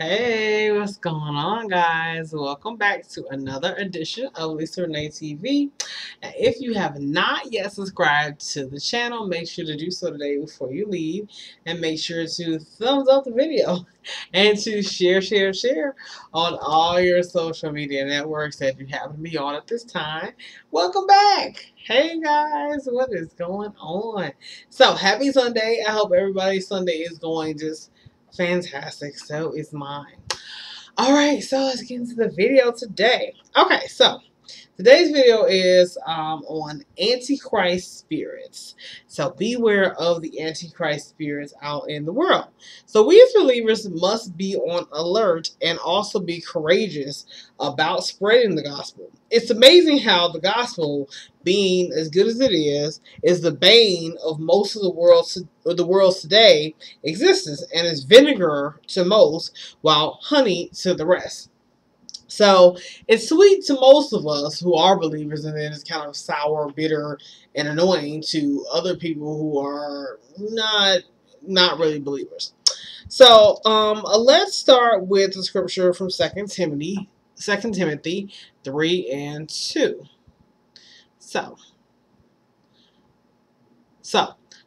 Hey, what's going on, guys? Welcome back to another edition of Lisa Renee TV. And if you have not yet subscribed to the channel, make sure to do so today before you leave. And make sure to thumbs up the video and to share on all your social media networks that you happen to be on at this time. Welcome back. Hey, guys, what is going on? So, happy Sunday. I hope everybody's Sunday is going just fantastic. So is mine. Alright, so let's get into the video today. Okay, so today's video is on Antichrist spirits. So beware of the Antichrist spirits out in the world. So we as believers must be on alert and also be courageous about spreading the gospel. It's amazing how the gospel, being as good as it is the bane of most of the world's today existence, and is vinegar to most, while honey to the rest. So it's sweet to most of us who are believers, and then it's kind of sour, bitter, and annoying to other people who are not really believers. So let's start with the scripture from 2 Timothy 3 and 2. So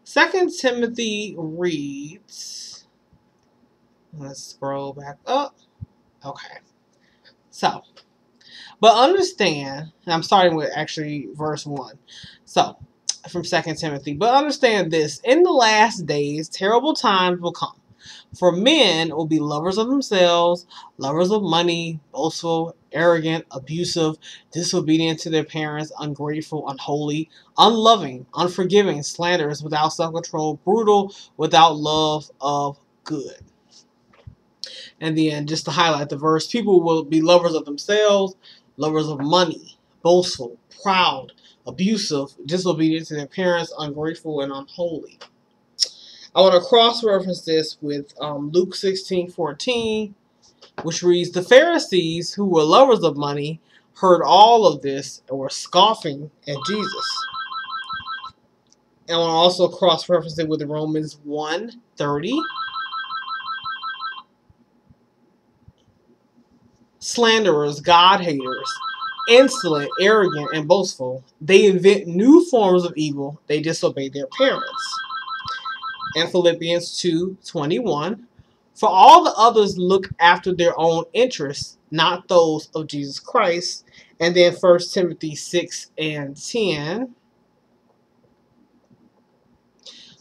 2 Timothy reads, let's scroll back up. Okay. So, but understand, and I'm starting with actually verse 1. So, from 2 Timothy, but understand this, in the last days, terrible times will come. For men will be lovers of themselves, lovers of money, boastful, arrogant, abusive, disobedient to their parents, ungrateful, unholy, unloving, unforgiving, slanderous, without self-control, brutal, without love of good. And then, just to highlight the verse, people will be lovers of themselves, lovers of money, boastful, proud, abusive, disobedient to their parents, ungrateful, and unholy. I want to cross-reference this with Luke 16:14, which reads, the Pharisees, who were lovers of money, heard all of this and were scoffing at Jesus. And I want to also cross-reference it with Romans 1:30. Slanderers, God-haters, insolent, arrogant, and boastful. They invent new forms of evil. They disobey their parents. And Philippians 2:21. For all the others look after their own interests, not those of Jesus Christ. And then 1 Timothy 6 and 10.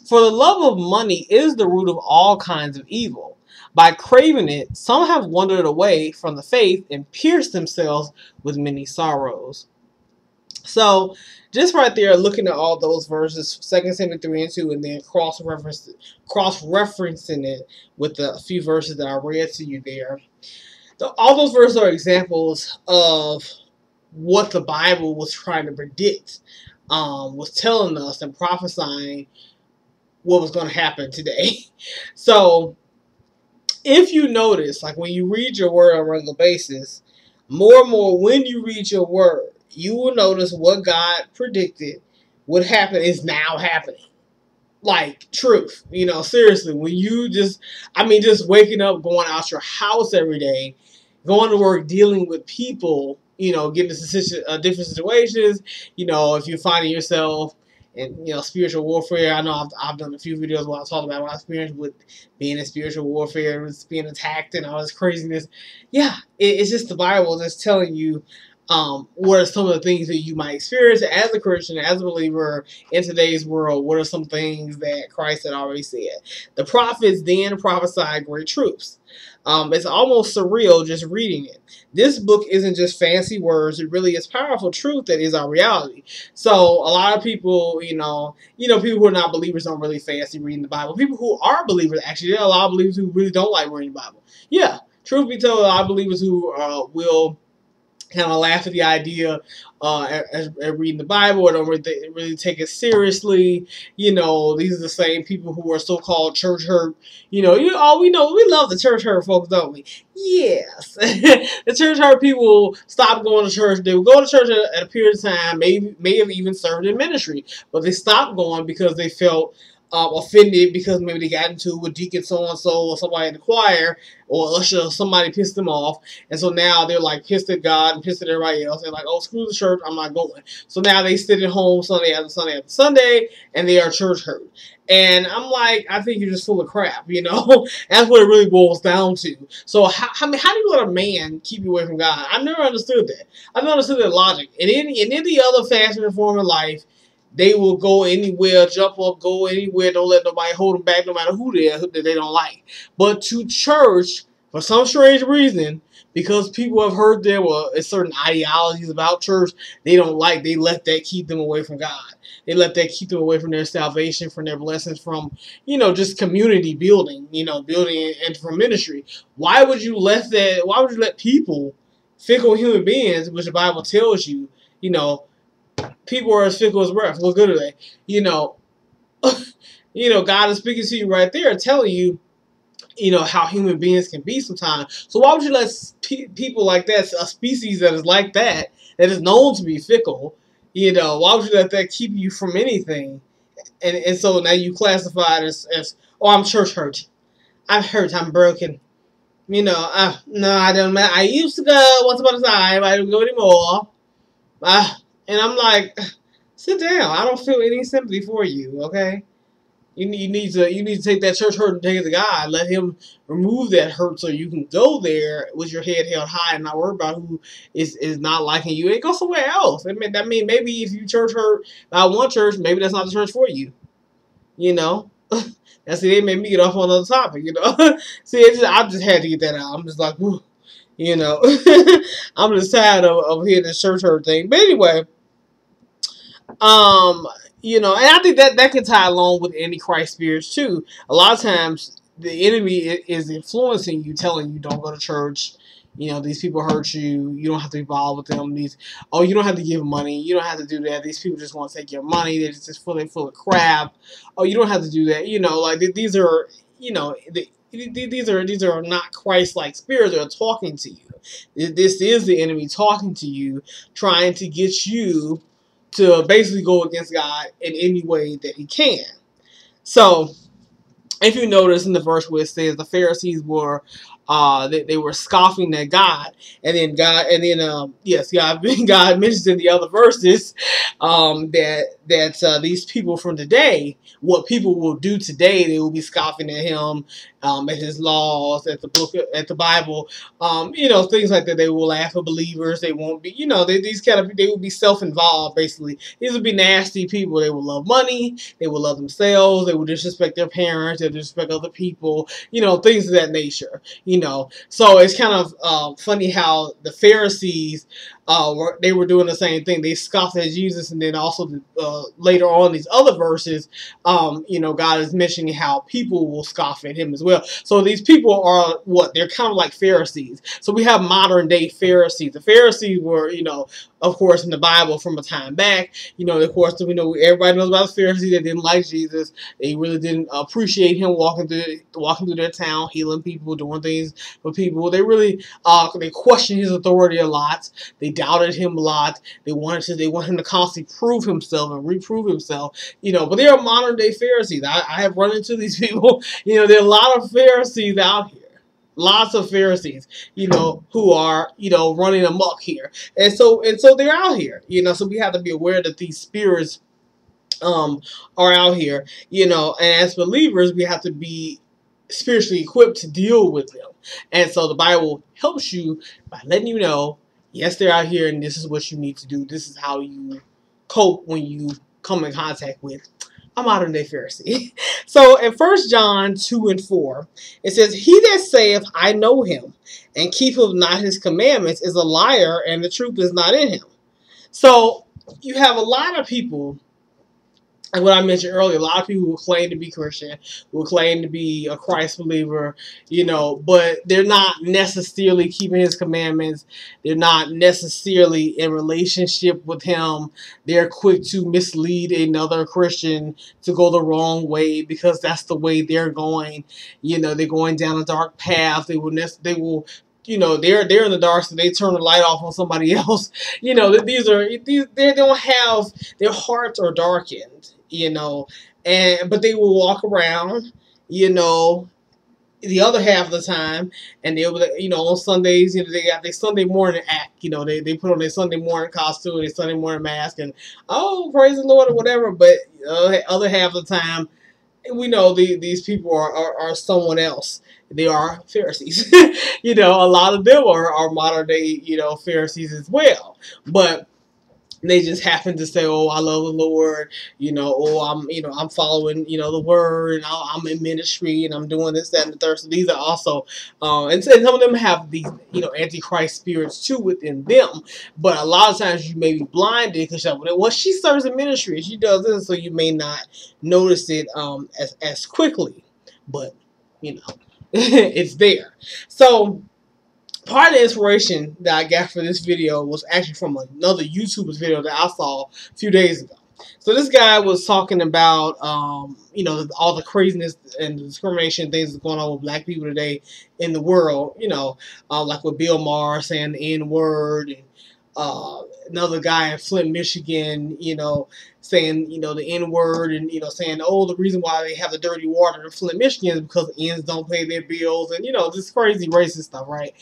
For the love of money is the root of all kinds of evil. By craving it, some have wandered away from the faith and pierced themselves with many sorrows. So, just right there, looking at all those verses, 2 Timothy 3 and 2, and then cross-referencing it with the few verses that I read to you there. All those verses are examples of what the Bible was trying to predict, was telling us and prophesying what was going to happen today. So, if you notice, like when you read your word on a regular basis, more and more when you read your word, you will notice what God predicted would happen is now happening. Like, truth. You know, seriously, when you just waking up, going out your house every day, going to work, dealing with people, getting into different situations, if you're finding yourself in, spiritual warfare. I know I've done a few videos where I talked about my experience with being in spiritual warfare, being attacked and all this craziness. Yeah, it's just the Bible that's telling you what are some of the things that you might experience as a Christian, as a believer in today's world. What are some things that Christ had already said? The prophets then prophesied great truths. It's almost surreal just reading it. This book isn't just fancy words. It really is powerful truth that is our reality. So a lot of people, people who are not believers don't really fancy reading the Bible. People who are believers, actually, there are a lot of believers who really don't like reading the Bible. Yeah, truth be told, a lot of believers who will kind of laugh at the idea at reading the Bible, or don't really take it seriously. These are the same people who are so-called church hurt. We love the church hurt folks, don't we? Yes. The church hurt people stopped going to church. They would go to church at a period of time, may have even served in ministry, but they stopped going because they felt offended because maybe they got into it with deacon so and so or somebody in the choir or usher or somebody pissed them off, and so now they're like pissed at God and pissed at everybody else. They're like, oh, screw the church, I'm not going. So now they sit at home Sunday after Sunday after Sunday, and they are church hurt. And I'm like, I think you're just full of crap, you know. That's what it really boils down to. So how do you let a man keep you away from God? I've never understood that. I've never understood that logic. In any other fashion and form of life, they will go anywhere, jump up, go anywhere, don't let nobody hold them back, no matter who they are, who they don't like. But to church, for some strange reason, because people have heard there were certain ideologies about church they don't like, they let that keep them away from God. They let that keep them away from their salvation, from their blessings, from, just community building, building and from ministry. Why would you let that, why would you let people, fickle human beings, which the Bible tells you, people are as fickle as breath. What good are they? God is speaking to you right there, telling you, how human beings can be sometimes. So why would you let people like that, a species that is like that is known to be fickle, why would you let that keep you from anything? And so now you classify it as oh, I'm church hurt. I'm hurt. I'm broken. No, I don't. I used to go once upon a time. I don't go anymore. And I'm like, sit down. I don't feel any sympathy for you. Okay, you need to take that church hurt and take it to God. Let Him remove that hurt so you can go there with your head held high and not worry about who is not liking you. And go somewhere else. That mean maybe if you church hurt by one church, maybe that's not the church for you. That's they made me get off on another topic. See, I just had to get that out. I'm just like, whew, I'm just tired of hearing this church hurt thing. But anyway. And I think that can tie along with Antichrist spirits too. A lot of times the enemy is influencing you, telling you don't go to church. These people hurt you. You don't have to be involved with them. You don't have to give money. You don't have to do that. These people just want to take your money. They're just full of crap. Oh, you don't have to do that. These are, these are not Christ-like spirits that are talking to you. This is the enemy talking to you, trying to get you to basically go against God in any way that he can. So, if you notice in the verse where it says the Pharisees were, they were scoffing at God, and then God mentions in the other verses that these people from today, what people will do today, they will be scoffing at him, at his laws, at the Bible, things like that. They will laugh at believers. They won't be, they will be self-involved. Basically, these will be nasty people. They will love money. They will love themselves. They will disrespect their parents. They will disrespect other people. Things of that nature. So it's kind of funny how the Pharisees they were doing the same thing. They scoffed at Jesus, and then also later on these other verses, God is mentioning how people will scoff at him as well. So these people are what? They're kind of like Pharisees. So we have modern day Pharisees. The Pharisees were, of course, in the Bible from a time back. Of course, we know everybody knows about the Pharisees that didn't like Jesus. They really didn't appreciate him walking through their town, healing people, doing things for people. They really they questioned his authority a lot. They doubted him a lot. They want him to constantly prove himself and reprove himself. But they are modern day Pharisees. I have run into these people. There are a lot of Pharisees out here. Lots of Pharisees, who are, running amok here. And so they're out here, so we have to be aware that these spirits are out here, and as believers, we have to be spiritually equipped to deal with them. And so the Bible helps you by letting you know, yes, they're out here, and this is what you need to do. This is how you cope when you come in contact with a modern day Pharisee. So in 1 John 2 and 4, it says, he that saith, I know him, and keepeth not his commandments is a liar, and the truth is not in him. So you have a lot of people, and what I mentioned earlier, a lot of people who claim to be Christian, who claim to be a Christ believer, but they're not necessarily keeping his commandments. They're not necessarily in relationship with him. They're quick to mislead another Christian to go the wrong way because that's the way they're going. They're going down a dark path. They will they're in the dark, so they turn the light off on somebody else. They don't have, their hearts are darkened. but they will walk around, you know, the other half of the time, and they'll, on Sundays, they got their Sunday morning act. They put on their Sunday morning costume, their Sunday morning mask, and oh, praise the Lord or whatever. But other half of the time, we know these people are someone else. They are Pharisees. A lot of them are modern day, Pharisees as well. But they just happen to say, "Oh, I love the Lord," "Oh, I'm following, the word, and I'm in ministry, and I'm doing this, that, and the third." So these are also, and some of them have these, Antichrist spirits too within them. But a lot of times you may be blinded because well, she serves in ministry, she does this, so you may not notice it as quickly. But it's there. So part of the inspiration that I got for this video was actually from another YouTuber's video that I saw a few days ago. So this guy was talking about, all the craziness and the discrimination things that's going on with black people today in the world, like with Bill Maher saying the N-word, and another guy in Flint, Michigan, saying, the N-word, and, saying, oh, the reason why they have the dirty water in Flint, Michigan is because the N's don't pay their bills, and, this crazy racist stuff, right?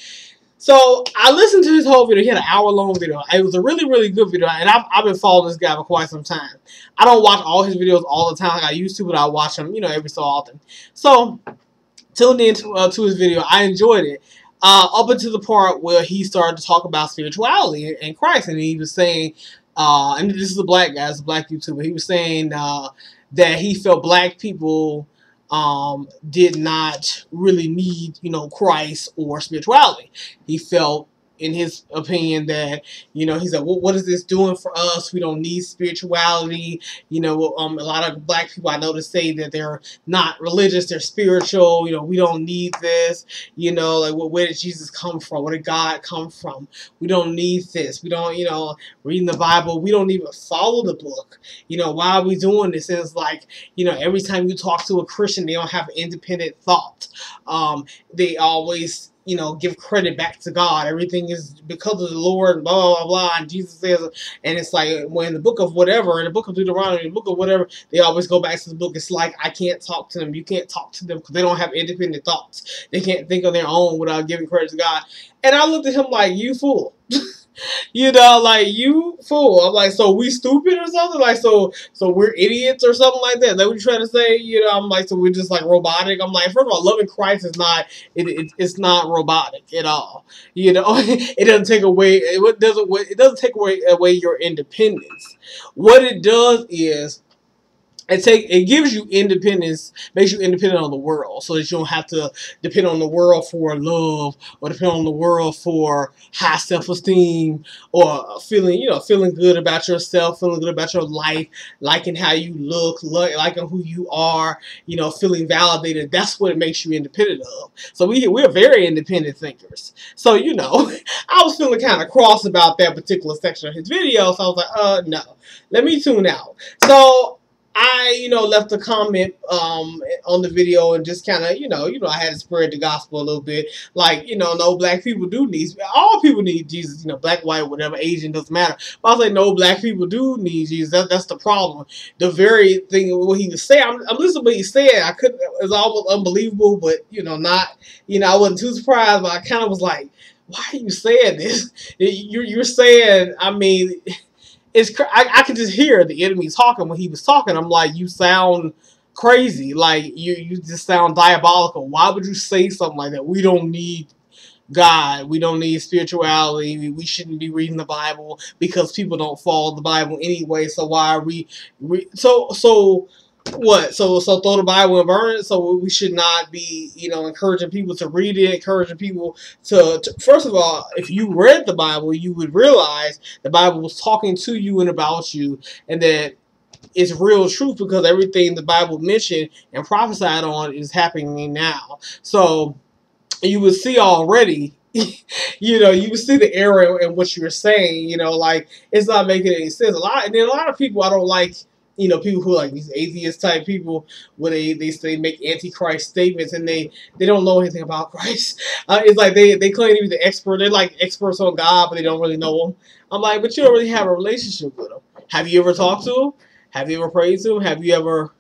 So I listened to his whole video. He had an hour-long video. It was a really, really good video, and I've been following this guy for quite some time. I don't watch all his videos all the time like I used to, but I watch them, every so often. So, tuned in to his video. I enjoyed it. Up until the part where he started to talk about spirituality and Christ, and he was saying, and this is a black guy, it's a black YouTuber, he was saying that he felt black people did not really need, Christ or spirituality. He felt, in his opinion, that, he said, well, what is this doing for us? We don't need spirituality. A lot of black people I know to say that they're not religious, they're spiritual. We don't need this. Like, where did Jesus come from? Where did God come from? We don't need this. We don't, reading the Bible, we don't even follow the book. Why are we doing this? And it's like, every time you talk to a Christian, they don't have independent thought. They always, give credit back to God. Everything is because of the Lord, and blah, blah, blah, blah. And Jesus says, and it's like, when in the book of whatever, in the book of Deuteronomy, in the book of whatever, they always go back to the book. It's like, I can't talk to them. You can't talk to them because they don't have independent thoughts. They can't think on their own without giving credit to God. And I looked at him like, you fool. Like, you fool. I'm like, so we stupid or something? Like, so we're idiots or something like that? That what you trying to say? I'm like, so we're just like robotic? I'm like, first of all, loving Christ is not, it's not robotic at all. It doesn't take away, it doesn't take away your independence. What it does is, it gives you independence, makes you independent on the world, so that you don't have to depend on the world for love, or depend on the world for high self-esteem, or feeling good about yourself, feeling good about your life, liking how you look, liking who you are, feeling validated. That's what it makes you independent of. So we're very independent thinkers. So I was feeling kind of cross about that particular section of his video, so I was like, no, let me tune out. So I, left a comment on the video, and just kind of, I had to spread the gospel a little bit. Like, no, black people do need, all people need Jesus, black, white, whatever, Asian, doesn't matter. But I was like, no, black people do need Jesus. That's the problem. The very thing, what he was saying, I'm listening to what he said. It was almost unbelievable, but, not, I wasn't too surprised, but I kind of was like, why are you saying this? You're saying, I mean, I could just hear the enemy talking when he was talking. I'm like, you sound crazy. Like, you just sound diabolical. Why would you say something like that? We don't need God. We don't need spirituality. We shouldn't be reading the Bible because people don't follow the Bible anyway. So why are we so what? So throw the Bible and burn it? So we should not be, encouraging people to read it, encouraging people to first of all, if you read the Bible, you would realize the Bible was talking to you and about you, and that it's real truth, because everything the Bible mentioned and prophesied on is happening now. So you would see already, you would see the error in what you were saying, like, it's not making any sense. A lot of people I don't like, people who are like these atheist type people, where they make antichrist statements, and they don't know anything about Christ. It's like they claim to be the expert. They're like experts on God, but they don't really know him. I'm like, but you don't really have a relationship with him. Have you ever talked to him? Have you ever prayed to him? Have you ever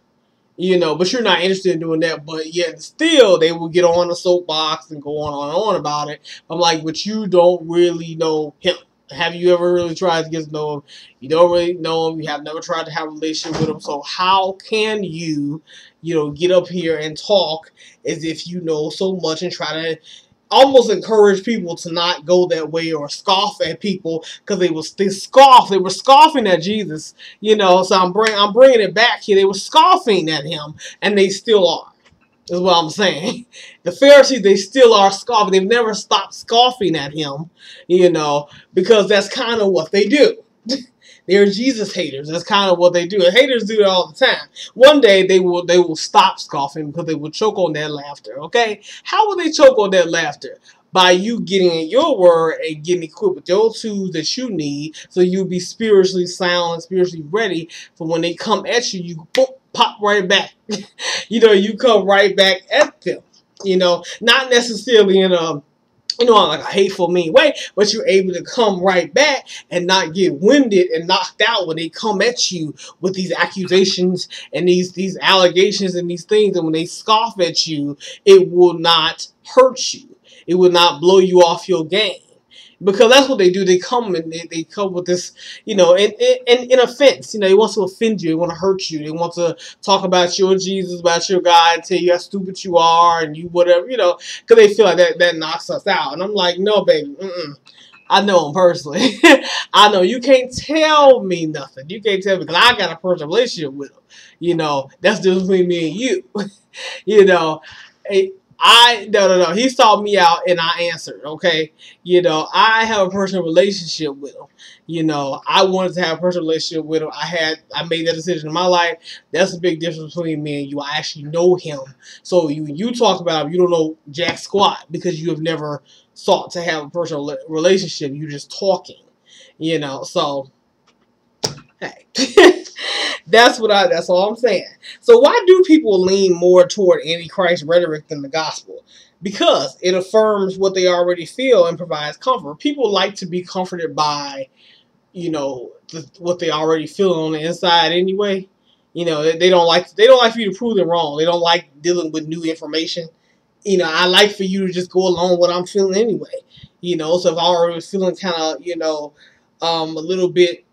But you're not interested in doing that. But yet still, they will get on the soapbox and go on and on about it. I'm like, but you don't really know him. Have you ever really tried to get to know him? You don't really know him. You have never tried to have a relationship with him. So how can you, get up here and talk as if you know so much and try to almost encourage people to not go that way or scoff at people because they were scoffing at Jesus, So I'm bringing it back here. They were scoffing at him, and they still are. Is what I'm saying. The Pharisees, they still are scoffing. They've never stopped scoffing at him, because that's kind of what they do. They're Jesus haters. That's kind of what they do. And haters do it all the time. One day they will stop scoffing because they will choke on that laughter. Okay? How will they choke on that laughter? By you getting in your word and getting equipped with those tools that you need, so you'll be spiritually sound and spiritually ready for when they come at you. You boom, pop right back. You come right back at them. Not necessarily in a like a hateful, mean way, but you're able to come right back and not get winded and knocked out when they come at you with these accusations and these allegations and these things. And when they scoff at you, it will not hurt you. It will not blow you off your game. Because that's what they do. They come and they come with this, in offense. They want to offend you. They want to hurt you. They want to talk about your Jesus, about your God, and tell you how stupid you are and you whatever, because they feel like that knocks us out. And I'm like, no, baby, I know him personally. I know you can't tell me nothing. You can't tell me because I got a personal relationship with him. That's just between me and you. No. He sought me out and I answered. Okay, I have a personal relationship with him. I wanted to have a personal relationship with him. I made that decision in my life. That's a big difference between me and you. I actually know him. So you talk about him, you don't know jack squat because you have never sought to have a personal relationship. You're just talking. So hey. That's all I'm saying. So why do people lean more toward Antichrist rhetoric than the gospel? Because it affirms what they already feel and provides comfort. People like to be comforted by, what they already feel on the inside anyway. They don't like for you to prove them wrong. They don't like dealing with new information. I like for you to just go along with what I'm feeling anyway. So if I already was feeling kind of, a little bit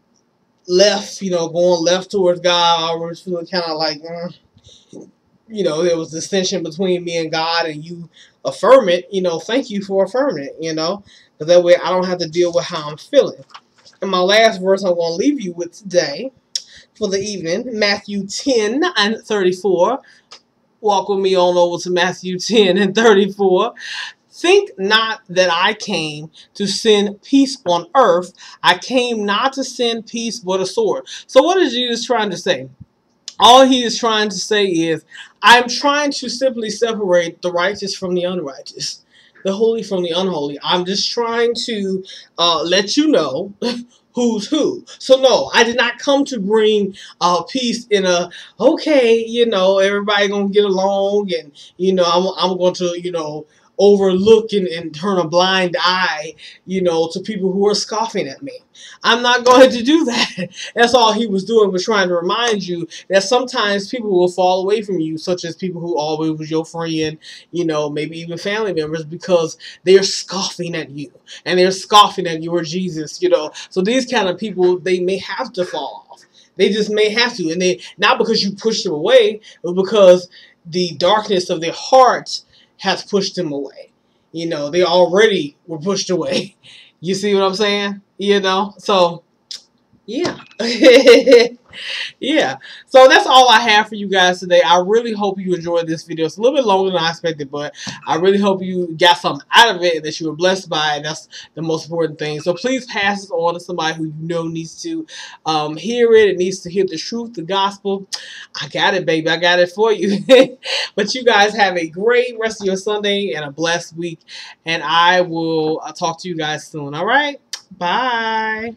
left, going left towards God, I was feeling kind of like, there was dissension between me and God, and you affirm it, thank you for affirming it, because that way I don't have to deal with how I'm feeling. And my last verse I'm going to leave you with today for the evening, Matthew 10 and 34. Walk with me on over to Matthew 10 and 34. Think not that I came to send peace on earth. I came not to send peace but a sword. So what is Jesus trying to say? All he is trying to say is, I'm trying to simply separate the righteous from the unrighteous, the holy from the unholy. I'm just trying to let you know who's who. So no, I did not come to bring peace in okay, everybody gonna get along, and I'm going to overlook and turn a blind eye, to people who are scoffing at me. I'm not going to do that. That's all he was doing, was trying to remind you that sometimes people will fall away from you, such as people who always was your friend, maybe even family members, because they're scoffing at you and they're scoffing at your Jesus, So these kind of people, they may have to fall off. They just may have to, and they not because you pushed them away, but because the darkness of their hearts has pushed them away. They already were pushed away. You see what I'm saying? So yeah. Yeah. So that's all I have for you guys today. I really hope you enjoyed this video. It's a little bit longer than I expected, but I really hope you got something out of it and that you were blessed by it. That's the most important thing. So please pass this on to somebody who needs to hear it. It needs to hear the truth, the gospel. I got it, baby. I got it for you. But you guys have a great rest of your Sunday and a blessed week. And I will talk to you guys soon. All right? Bye.